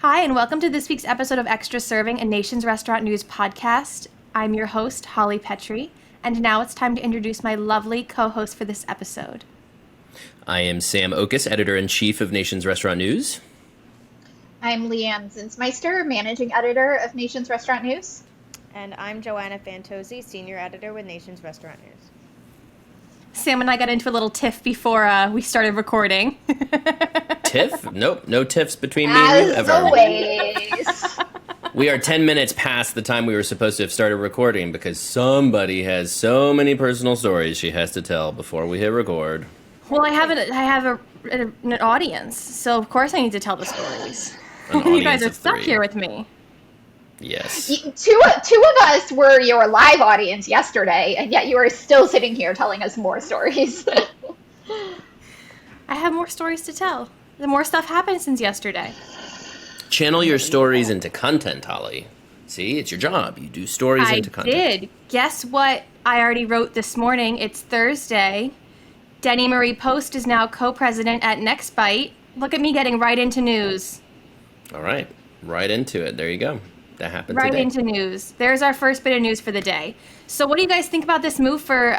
Hi, and welcome to this week's episode of Extra Serving, a Nation's Restaurant News podcast. I'm your host, Holly Petre, and now it's time to introduce my lovely co-host for this episode. I am Sam Oches, Editor-in-Chief of Nation's Restaurant News. I'm Leigh Anne Zinsmeister, Managing Editor of Nation's Restaurant News. And I'm Joanna Fantozzi, Senior Editor with Nation's Restaurant News. Sam and I got into a little tiff before we started recording. Tiff? Nope, no tiffs between me and you ever. As always. We are 10 minutes past the time we were supposed to have started recording because somebody has so many personal stories she has to tell before we hit record. Well, I have an audience, so of course I need to tell the stories. You guys are stuck here with me. Yes. Two of us were your live audience yesterday, and yet you are still sitting here telling us more stories. I have more stories to tell. The more stuff happened since yesterday. Channel your stories into content, Holly. See, it's your job. You do stories into content. I did. Guess what I already wrote this morning? It's Thursday. Denny Marie Post is now co-president at Nextbite. Look at me getting right into news. All right. Right into it. There you go. That happened right today. Into news. There's our first bit of news for the day. So what do you guys think about this move for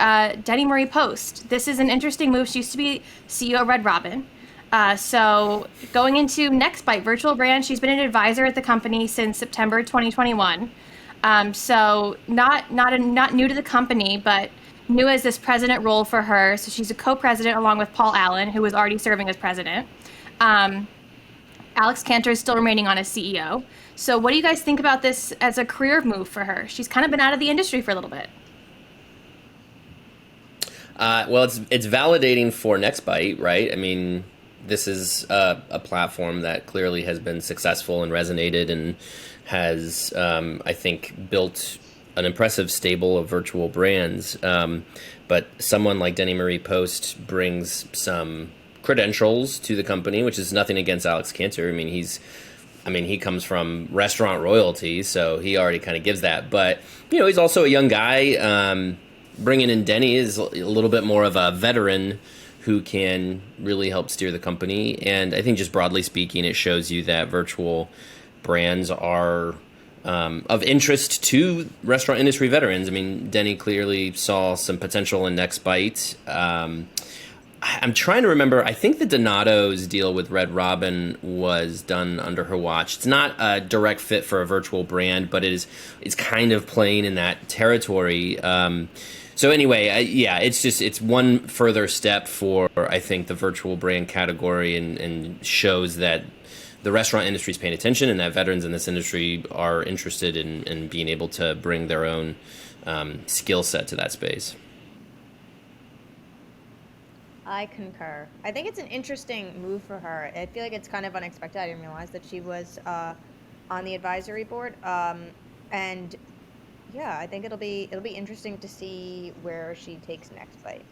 Denny Marie Post? This is an interesting move. She used to be CEO of Red Robin. So going into Nextbite virtual brand, she's been an advisor at the company since September 2021. So not new to the company, but new as this president role for her. So she's a co-president along with Paul Allen, who was already serving as president. Alex Canter is still remaining on as CEO. So what do you guys think about this as a career move for her? She's kind of been out of the industry for a little bit. Well, it's validating for Nextbite, right? I mean, this is a platform that clearly has been successful and resonated and has, I think, built an impressive stable of virtual brands. But someone like Denny Marie Post brings some credentials to the company, which is nothing against Alex Canter. He comes from restaurant royalty, so he already kind of gives that. But, he's also a young guy. Bringing in Denny is a little bit more of a veteran who can really help steer the company. And I think just broadly speaking, it shows you that virtual brands are of interest to restaurant industry veterans. I mean, Denny clearly saw some potential in Nextbite. I'm trying to remember. I think the Donato's deal with Red Robin was done under her watch. It's not a direct fit for a virtual brand, but it's kind of playing in that territory. So anyway, it's one further step for, I think, the virtual brand category and shows that the restaurant industry is paying attention and that veterans in this industry are interested in being able to bring their own skill set to that space. I concur. I think it's an interesting move for her. I feel like it's kind of unexpected. I didn't realize that she was on the advisory board. And yeah, I think it'll be interesting to see where she takes Nextbite.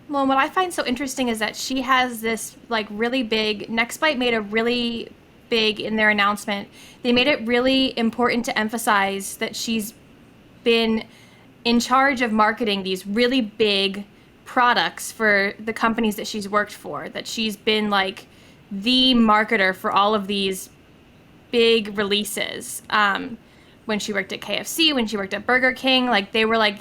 Well, what I find so interesting is that she has this really big. Nextbite made a really big in their announcement. They made it really important to emphasize that she's been in charge of marketing these really big products for the companies that she's worked for, that she's been the marketer for all of these big releases. When she worked at KFC, when she worked at Burger King, they were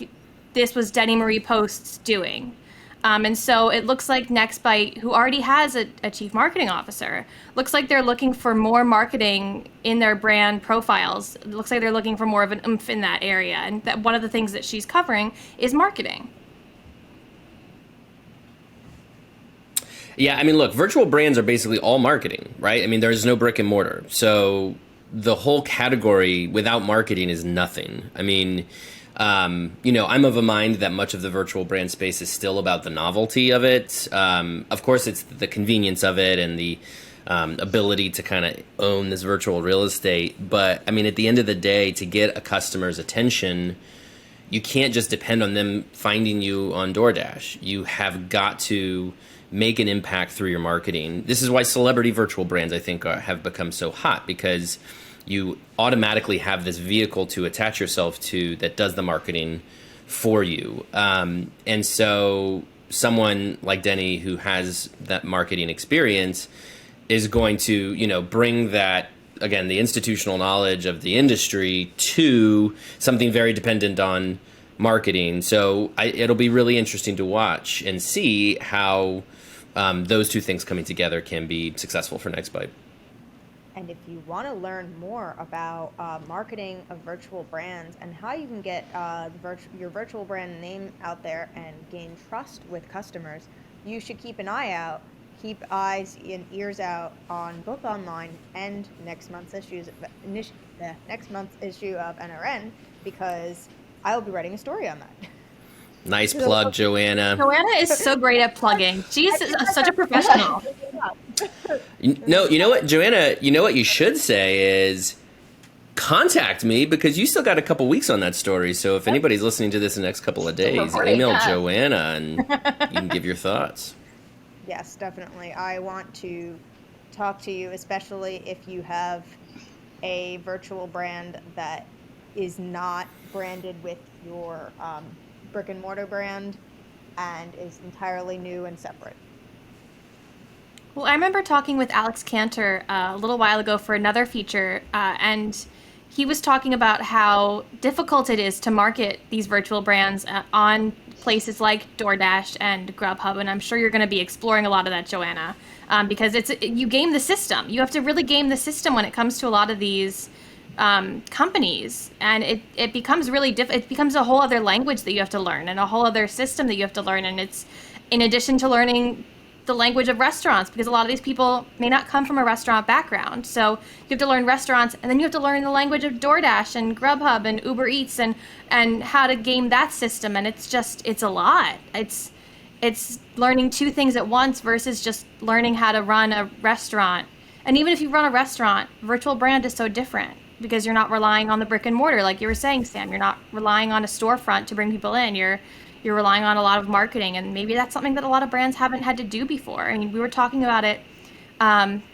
this was Denny Marie Post's doing. And so it looks like Nextbite, who already has a chief marketing officer, looks like they're looking for more marketing in their brand profiles. It looks like they're looking for more of an oomph in that area. And that one of the things that she's covering is marketing. Yeah, look, virtual brands are basically all marketing, right? There's no brick and mortar. So the whole category without marketing is nothing. I'm of a mind that much of the virtual brand space is still about the novelty of it. Of course, it's the convenience of it and the ability to kind of own this virtual real estate. But, at the end of the day, to get a customer's attention, you can't just depend on them finding you on DoorDash. You have got to make an impact through your marketing. This is why celebrity virtual brands, I think, have become so hot, because you automatically have this vehicle to attach yourself to that does the marketing for you. And so someone like Denny, who has that marketing experience, is going to, bring that, again, the institutional knowledge of the industry to something very dependent on marketing. So it'll be really interesting to watch and see how those two things coming together can be successful for Nextbite. And if you want to learn more about marketing of virtual brands and how you can get your virtual brand name out there and gain trust with customers, you should keep eyes and ears out on Book Online and next month's issue of NRN, because I will be writing a story on that. Nice plug, Joanna. Joanna is so great at plugging. She's such a professional. No, you know what, Joanna, what you should say is contact me, because you still got a couple weeks on that story. So if anybody's listening to this in the next couple of days, email Joanna and you can give your thoughts. Yes, definitely. I want to talk to you, especially if you have a virtual brand that is not branded with your brick and mortar brand and is entirely new and separate. Well, I remember talking with Alex Canter a little while ago for another feature, and he was talking about how difficult it is to market these virtual brands on places like DoorDash and Grubhub, and I'm sure you're going to be exploring a lot of that, Joanna, because you game the system. You have to really game the system when it comes to a lot of these companies, and it becomes really it becomes a whole other language that you have to learn and a whole other system that you have to learn, and it's in addition to learning the language of restaurants, because a lot of these people may not come from a restaurant background. So you have to learn restaurants, and then you have to learn the language of DoorDash and Grubhub and Uber Eats and how to game that system. And it's a lot. It's learning two things at once versus just learning how to run a restaurant. And even if you run a restaurant, virtual brand is so different because you're not relying on the brick and mortar, like you were saying, Sam. You're not relying on a storefront to bring people in. You're relying on a lot of marketing, and maybe that's something that a lot of brands haven't had to do before. I mean, we were talking about it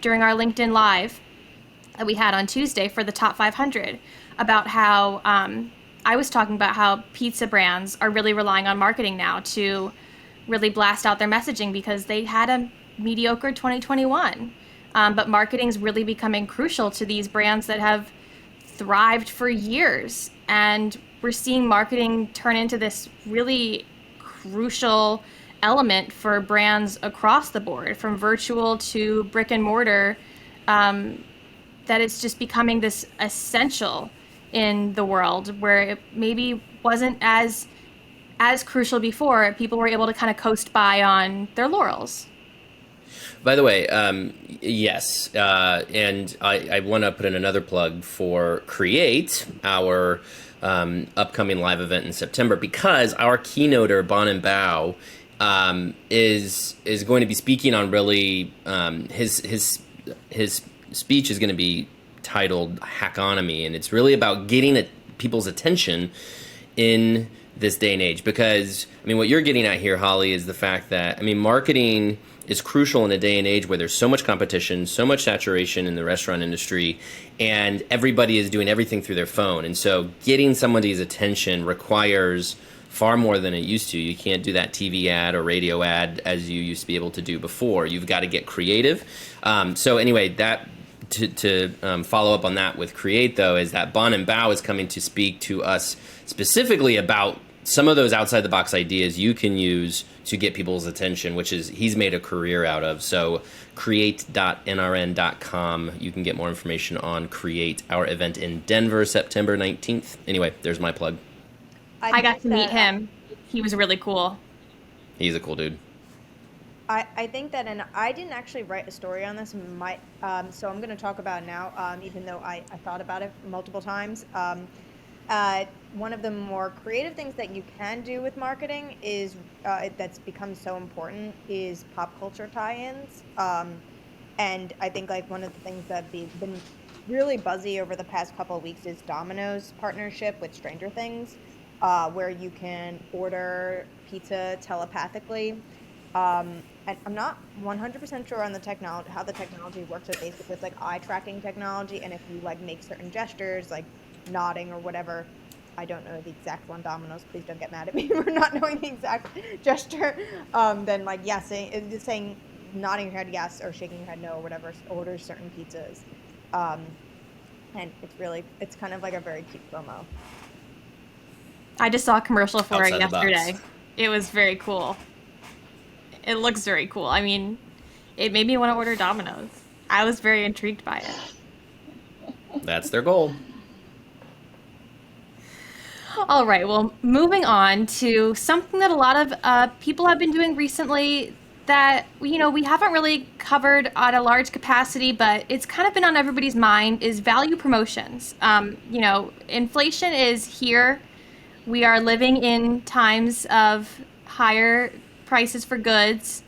during our LinkedIn Live that we had on Tuesday for the top 500, about how I was talking about how pizza brands are really relying on marketing now to really blast out their messaging because they had a mediocre 2021. But marketing's really becoming crucial to these brands that have thrived for years, and we're seeing marketing turn into this really crucial element for brands across the board, from virtual to brick and mortar, that it's just becoming this essential in the world where it maybe wasn't as crucial before. People were able to kind of coast by on their laurels. By the way, yes, and I want to put in another plug for Create, our upcoming live event in September, because our keynoter, Bon and Bao, is going to be speaking on really his speech is going to be titled Hackonomy, and it's really about getting people's attention in this day and age. Because I mean, what you're getting at here, Holly, is the fact that marketing is crucial in a day and age where there's so much competition, so much saturation in the restaurant industry, and everybody is doing everything through their phone. And so getting somebody's attention requires far more than it used to. You can't do that TV ad or radio ad as you used to be able to do before. You've got to get creative. So anyway, that to follow up on that with Create, though, is that Bon and Bao is coming to speak to us specifically about some of those outside the box ideas you can use to get people's attention, which is he's made a career out of. So create.nrn.com. You can get more information on Create, our event in Denver, September 19th. Anyway, there's my plug. I got to meet him. He was really cool. He's a cool dude. I think that, and I didn't actually write a story on this, so I'm going to talk about it now, even though I thought about it multiple times. One of the more creative things that you can do with marketing is that's become so important is pop culture tie-ins. And I think like one of the things that's been really buzzy over the past couple of weeks is Domino's partnership with Stranger Things, where you can order pizza telepathically. And I'm not 100% sure on the technology, how the technology works, but basically it's like eye tracking technology, and if you like make certain gestures like nodding or whatever, I don't know the exact one, Domino's, please don't get mad at me for not knowing the exact gesture, then like yes, saying nodding your head yes or shaking your head no or whatever, orders certain pizzas. And it's kind of like a very cute promo. I just saw a commercial for it Outside the box. yesterday. It was very cool. It looks very cool. I mean, it made me want to order Domino's. I was very intrigued by it. That's their goal. All right, well, moving on to something that a lot of people have been doing recently that, we haven't really covered at a large capacity, but it's kind of been on everybody's mind, is value promotions. Inflation is here. We are living in times of higher prices for goods,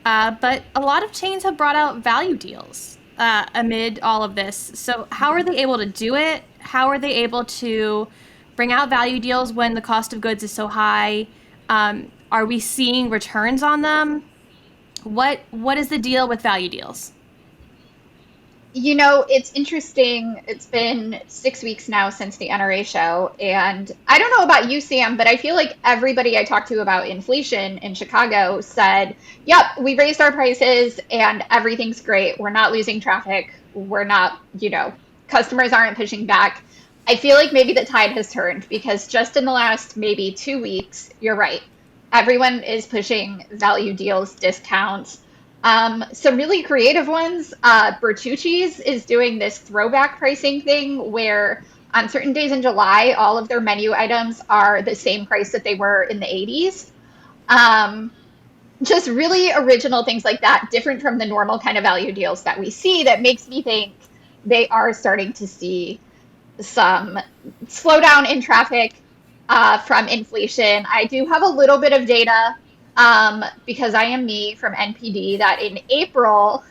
but a lot of chains have brought out value deals amid all of this. So how are they able to do it? How are they able to bring out value deals when the cost of goods is so high? Are we seeing returns on them? What is the deal with value deals? It's interesting. It's been 6 weeks now since the NRA show. And I don't know about you, Sam, but I feel like everybody I talked to about inflation in Chicago said, yep, we raised our prices and everything's great. We're not losing traffic. We're not, customers aren't pushing back. I feel like maybe the tide has turned because just in the last maybe 2 weeks, you're right. Everyone is pushing value deals, discounts. Some really creative ones. Bertucci's is doing this throwback pricing thing where on certain days in July, all of their menu items are the same price that they were in the 80s. Just really original things like that, different from the normal kind of value deals that we see, that makes me think they are starting to see some slowdown in traffic from inflation. I do have a little bit of data because I am me from NPD that in April,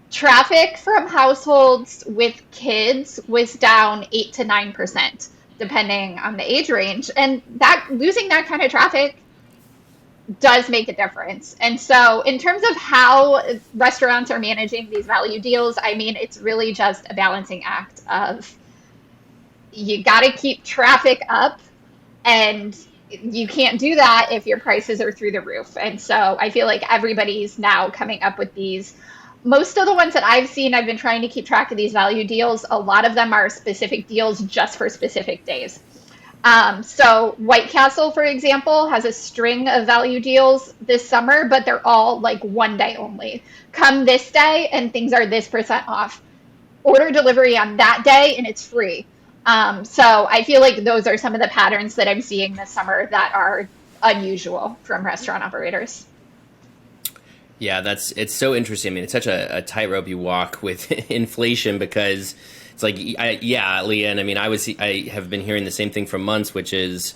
traffic from households with kids was down 8 to 9%, depending on the age range. And that losing that kind of traffic does make a difference. And so in terms of how restaurants are managing these value deals, I mean, it's really just a balancing act of you got to keep traffic up, and you can't do that if your prices are through the roof. And so I feel like everybody's now coming up with these. Most of the ones that I've seen, I've been trying to keep track of these value deals. A lot of them are specific deals just for specific days. So White Castle, for example, has a string of value deals this summer, but they're all like 1 day only. Come this day and things are this % off. Order delivery on that day and it's free. So I feel like those are some of the patterns that I'm seeing this summer that are unusual from restaurant operators. Yeah, it's so interesting. I mean, it's such a tightrope you walk with inflation because it's like, Leigh Anne, I mean, I have been hearing the same thing for months, which is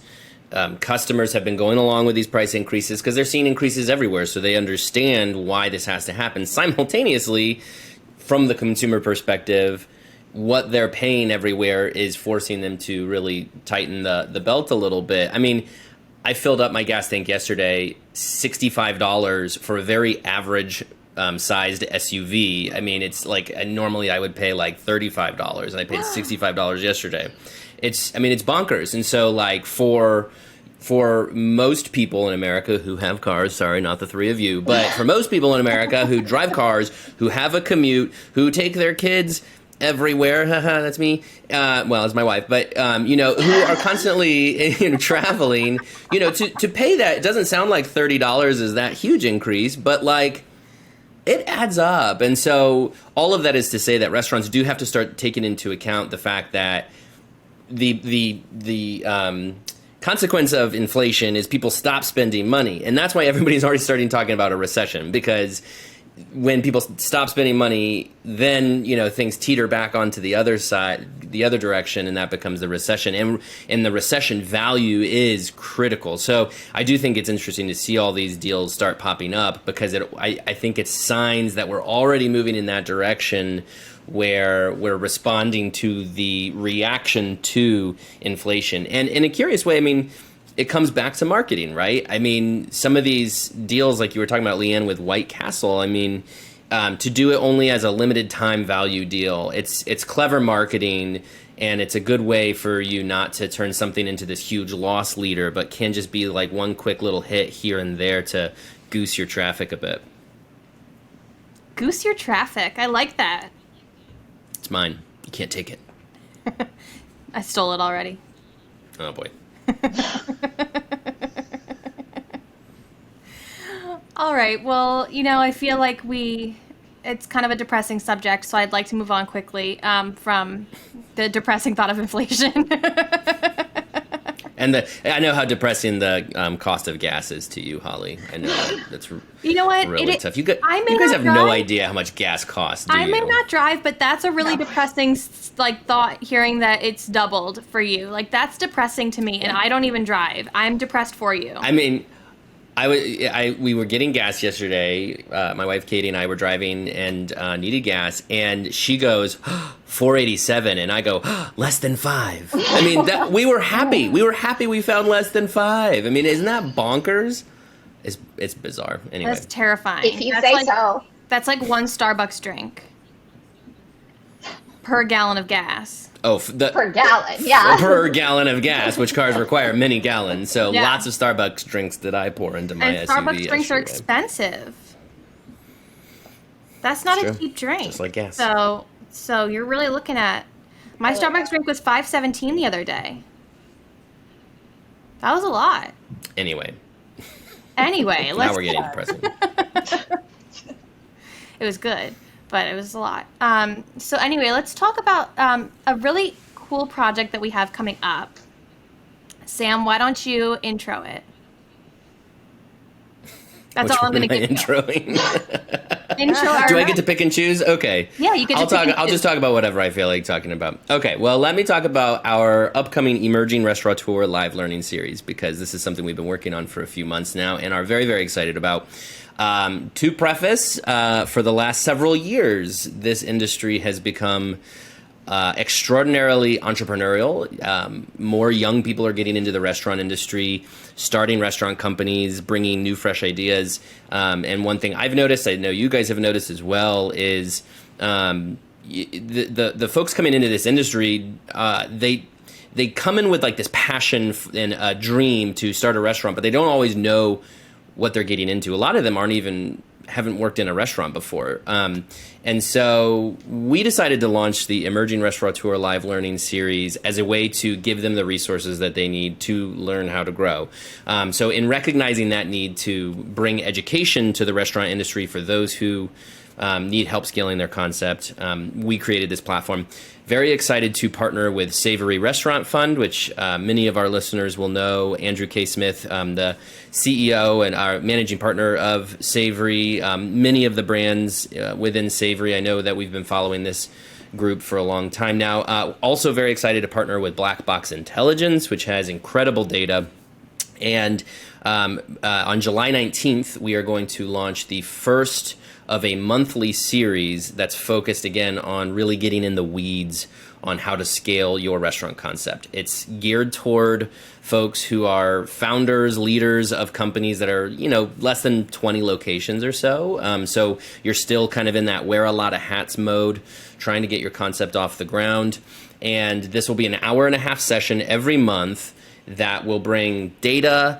customers have been going along with these price increases because they're seeing increases everywhere. So they understand why this has to happen. Simultaneously, from the consumer perspective, what they're paying everywhere is forcing them to really tighten the belt a little bit. I mean, I filled up my gas tank yesterday, $65 for a very average sized SUV. I mean, it's like normally I would pay like $35 and I paid $65 yesterday. It's bonkers. And so like for most people in America who have cars, sorry, not the three of you, but for most people in America who drive cars, who have a commute, who take their kids everywhere, haha, that's me. Well, it's my wife, but who are constantly traveling. To pay that, it doesn't sound like $30 is that huge increase, but like it adds up. And so all of that is to say that restaurants do have to start taking into account the fact that the consequence of inflation is people stop spending money, and that's why everybody's already starting talking about a recession, because when people stop spending money, then things teeter back onto the other side, the other direction, and that becomes the recession. And the recession value is critical. So I do think it's interesting to see all these deals start popping up because I think it's signs that we're already moving in that direction, where we're responding to the reaction to inflation. And in a curious way, I mean, it comes back to marketing, right? I mean, some of these deals, like you were talking about, Leigh Anne, with White Castle, I mean, to do it only as a limited time value deal, it's clever marketing, and it's a good way for you not to turn something into this huge loss leader, but can just be like one quick little hit here and there to goose your traffic a bit. Goose your traffic. I like that. It's mine. You can't take it. I stole it already. Oh boy. All right. Well, I feel like it's kind of a depressing subject, so I'd like to move on quickly from the depressing thought of inflation. And I know how depressing the cost of gas is to you, Holly. I know that's really tough. You guys have no idea how much gas costs, do you? I may not drive, but that's a really depressing thought, hearing that it's doubled for you. Like, that's depressing to me, and I don't even drive. I'm depressed for you. I mean, we were getting gas yesterday. My wife Katie and I were driving and needed gas, and she goes, $4.87, and I go, less than $5. I mean, we were happy. We were happy we found less than $5. I mean, isn't that bonkers? It's bizarre. Anyway, that's terrifying. If you say so. That's like one Starbucks drink per gallon of gas. Oh, per gallon, yeah. Per gallon of gas, which cars require many gallons. So lots of Starbucks drinks that I pour into my SUV. Starbucks drinks are expensive. That's not a cheap drink. Just like gas. So you're really looking at... My Starbucks drink was $5.17 the other day. That was a lot. Anyway, now we're getting depressing. It was good, but it was a lot. So anyway, let's talk about a really cool project that we have coming up. Sam, why don't you intro it? That's all I'm going to give introing? Intro our Do I get to pick and choose? Okay. Yeah, you get to pick and choose. I'll just talk about whatever I feel like talking about. Okay, well, let me talk about our upcoming Emerging Restaurateur live learning series, because this is something we've been working on for a few months now and are very, very excited about. To preface, for the last several years, this industry has become extraordinarily entrepreneurial. More young people are getting into the restaurant industry, starting restaurant companies, bringing new, fresh ideas. And one thing I've noticed, I know you guys have noticed as well, is the folks coming into this industry, they come in with like this passion and a dream to start a restaurant, but they don't always know what they're getting into. A lot of them haven't worked in a restaurant before. And so we decided to launch the Emerging Restaurateur Live Learning Series as a way to give them the resources that they need to learn how to grow. So in recognizing that need to bring education to the restaurant industry for those who need help scaling their concept, we created this platform. Very excited to partner with Savory Restaurant Fund, which many of our listeners will know. Andrew K. Smith, the CEO and our managing partner of Savory. Many of the brands within Savory, I know that we've been following this group for a long time now. Also very excited to partner with Black Box Intelligence, which has incredible data. And on July 19th, we are going to launch the first of a monthly series that's focused again on really getting in the weeds on how to scale your restaurant concept. It's geared toward folks who are founders, leaders of companies that are, less than 20 locations or so. So you're still kind of in that wear a lot of hats mode, trying to get your concept off the ground. And this will be an 1.5-hour session every month that will bring data,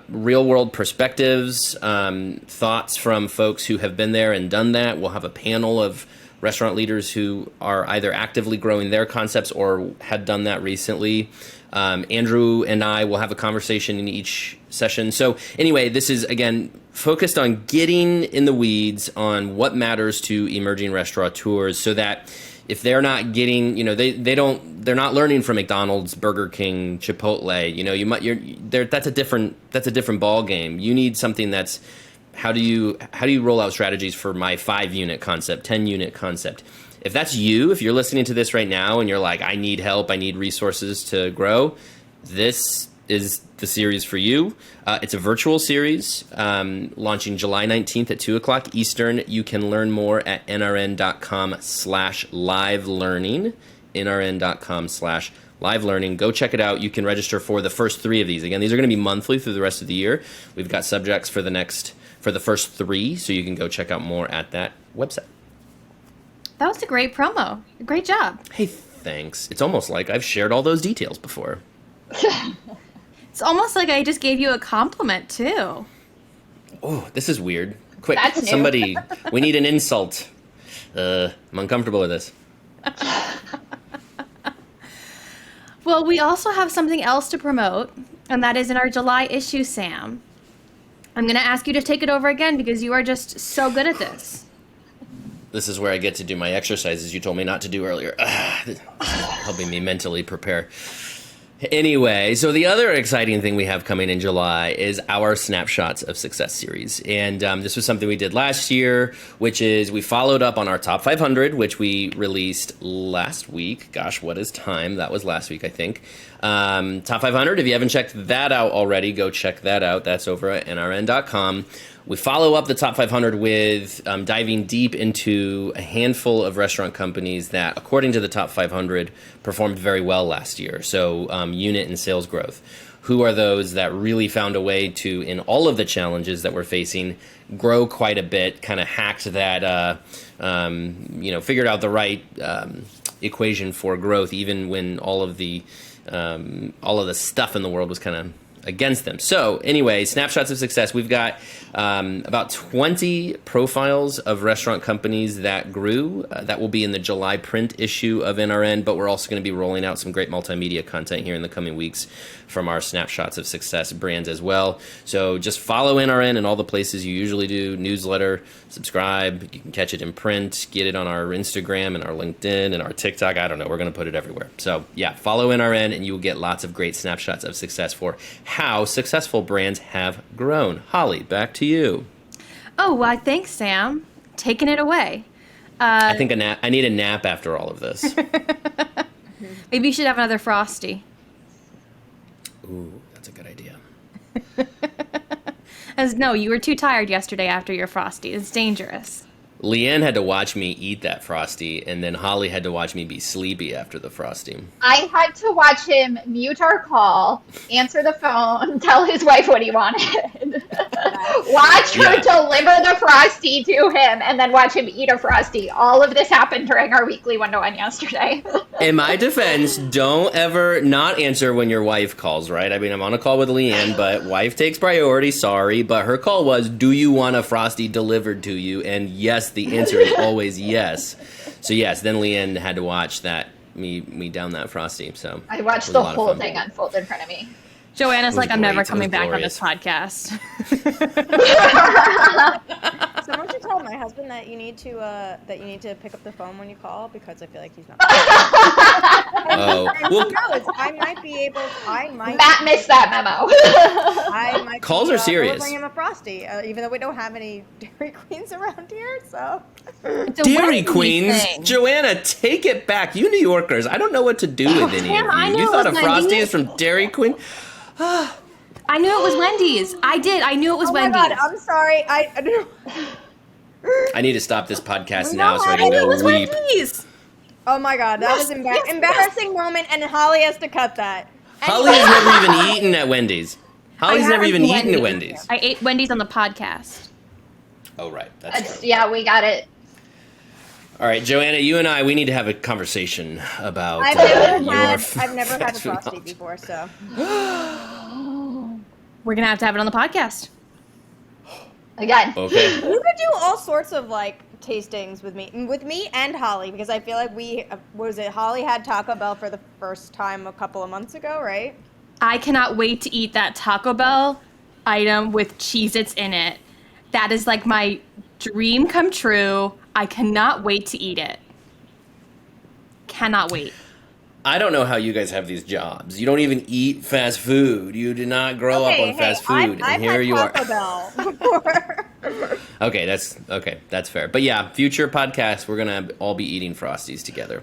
real-world perspectives, thoughts from folks who have been there and done that. We'll have a panel of restaurant leaders who are either actively growing their concepts or had done that recently. Andrew and I will have a conversation in each session. So anyway, this is, again, focused on getting in the weeds on what matters to emerging restaurateurs, so that if they're not getting, they're not learning from McDonald's, Burger King, Chipotle. That's a different ball game. You need something that's how do you roll out strategies for my 5-unit concept, 10-unit concept. If that's you, if you're listening to this right now and you're like, I need help, I need resources to grow, this is the series for you. It's a virtual series launching July 19th at 2:00 Eastern. You can learn more at nrn.com/live-learning, nrn.com/live-learning. Go check it out. You can register for the first 3 of these. Again, these are going to be monthly through the rest of the year. We've got subjects for the first 3, so you can go check out more at that website. That was a great promo. Great job. Hey, thanks. It's almost like I've shared all those details before. It's almost like I just gave you a compliment, too. Oh, this is weird. Quick, That's new. somebody, we need an insult. I'm uncomfortable with this. Well, we also have something else to promote, and that is in our July issue, Sam. I'm going to ask you to take it over again because you are just so good at this. This is where I get to do my exercises you told me not to do earlier. This is helping me mentally prepare. Anyway, so the other exciting thing we have coming in July is our Snapshots of Success series. And this was something we did last year, which is we followed up on our top 500, which we released last week. Gosh, what is time? That was last week, I think. Top 500, if you haven't checked that out already, go check that out. That's over at nrn.com. We follow up the top 500 with diving deep into a handful of restaurant companies that, according to the top 500, performed very well last year. So unit and sales growth. Who are those that really found a way to, in all of the challenges that we're facing, grow quite a bit, kind of hacked that, figured out the right equation for growth, even when all of the stuff in the world was kind of against them. So anyway, Snapshots of Success. We've got about 20 profiles of restaurant companies that grew. That will be in the July print issue of NRN, but we're also going to be rolling out some great multimedia content here in the coming weeks from our Snapshots of Success brands as well. So just follow NRN in all the places you usually do, newsletter, subscribe. You can catch it in print, get it on our Instagram and our LinkedIn and our TikTok. I don't know. We're going to put it everywhere. So yeah, follow NRN and you will get lots of great snapshots of success for how successful brands have grown. Holly, back to you. Oh, well, thanks, Sam. Taking it away. I think I need a nap after all of this. Maybe you should have another Frosty. Ooh, that's a good idea. No, you were too tired yesterday after your Frosty. It's dangerous. Leigh Anne had to watch me eat that Frosty, and then Holly had to watch me be sleepy after the Frosty. I had to watch him mute our call, answer the phone, tell his wife what he wanted, watch her deliver the Frosty to him, and then watch him eat a Frosty. All of this happened during our weekly one-to-one yesterday. In my defense, don't ever not answer when your wife calls, right? I mean, I'm on a call with Leigh Anne, but wife takes priority, sorry. But her call was, do you want a Frosty delivered to you? And yes, the answer is always yes. So yes, then Leigh Anne had to watch that, me down that Frosty. So I watched the whole thing unfold in front of me. Joanna's like, I'm great. never coming back on this podcast. Someone should tell my husband that you need to pick up the phone when you call because I feel like he's not. Oh, well, I might be able. Matt missed that memo. I might calls are serious. Delivering him a Frosty, even though we don't have any Dairy Queens around here. So It's a Dairy Wendy's Queens, thing. Joanna, take it back. You New Yorkers, I don't know what to do with any Sam, I of you. knew You it thought a was Frosty Wendy's. is from Dairy Queen? I knew it was Wendy's. I did. I knew it was oh my Wendy's. God, I'm sorry. I I need to stop this podcast We now don't so I have can It go was weep. Wendy's. Oh my God, that was embarrassing moment, and Holly has to cut that. Holly has never even eaten at Wendy's. Holly's I never haven't even eaten at Wendy's. I ate Wendy's on the podcast. Oh, right. That's true. Yeah, we got it. All right, Joanna, you and I, we need to have a conversation about I've never had a fast food Frosty knowledge. before, so We're going to have it on the podcast. Again. Okay. you could do all sorts of like tastings with me and Holly because I feel like Holly had Taco Bell for the first time a couple of months ago, right? I cannot wait to eat that Taco Bell item with Cheez-Its in it. That is like my dream come true. I cannot wait to eat it. Cannot wait. I don't know how you guys have these jobs. You don't even eat fast food. You did not grow up on fast food, I've and here had you Taco are. Bell before. Okay, that's fair. But yeah, future podcasts, we're gonna all be eating Frosties together.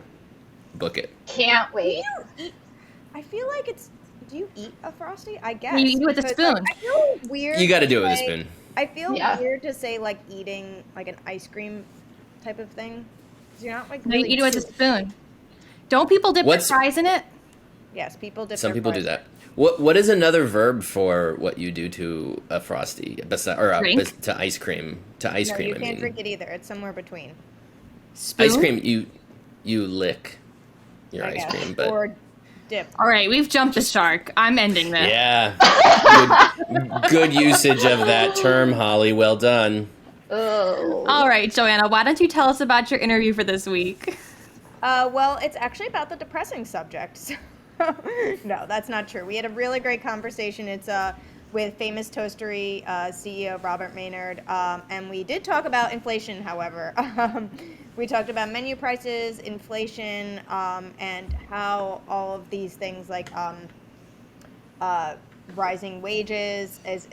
Book it. Can't wait. I feel like it's. Do you eat a Frosty? I guess. You eat it with a because, spoon. Like, I feel weird. You got to do it with a say- spoon. I feel Yeah. weird to say like eating like an ice cream type of thing. 'Cause you're not like No, you really eat it with a spoon. Don't people dip their What's- fries in it? Yes, people dip. Some their people do fries. that. What is another verb for what you do to a Frosty, Drink? to ice cream? To ice No, cream, you I can't mean. drink it either. It's somewhere between. Spoon? Ice cream, you lick your I ice guess. cream, but Or dip. All right, we've jumped the shark. I'm ending this. yeah, good usage of that term, Holly. Well done. Oh. All right, Joanna, why don't you tell us about your interview for this week? Well, it's actually about the depressing subject. No, that's not true. We had a really great conversation. It's with famous toastery CEO Robert Maynard, and we did talk about inflation. However, we talked about menu prices, inflation, and how all of these things like rising wages is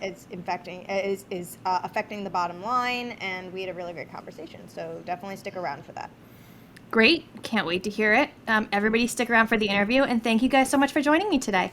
affecting the bottom line. And we had a really great conversation. So definitely stick around for that. Great. Can't wait to hear it. Everybody stick around for the interview, and thank you guys so much for joining me today.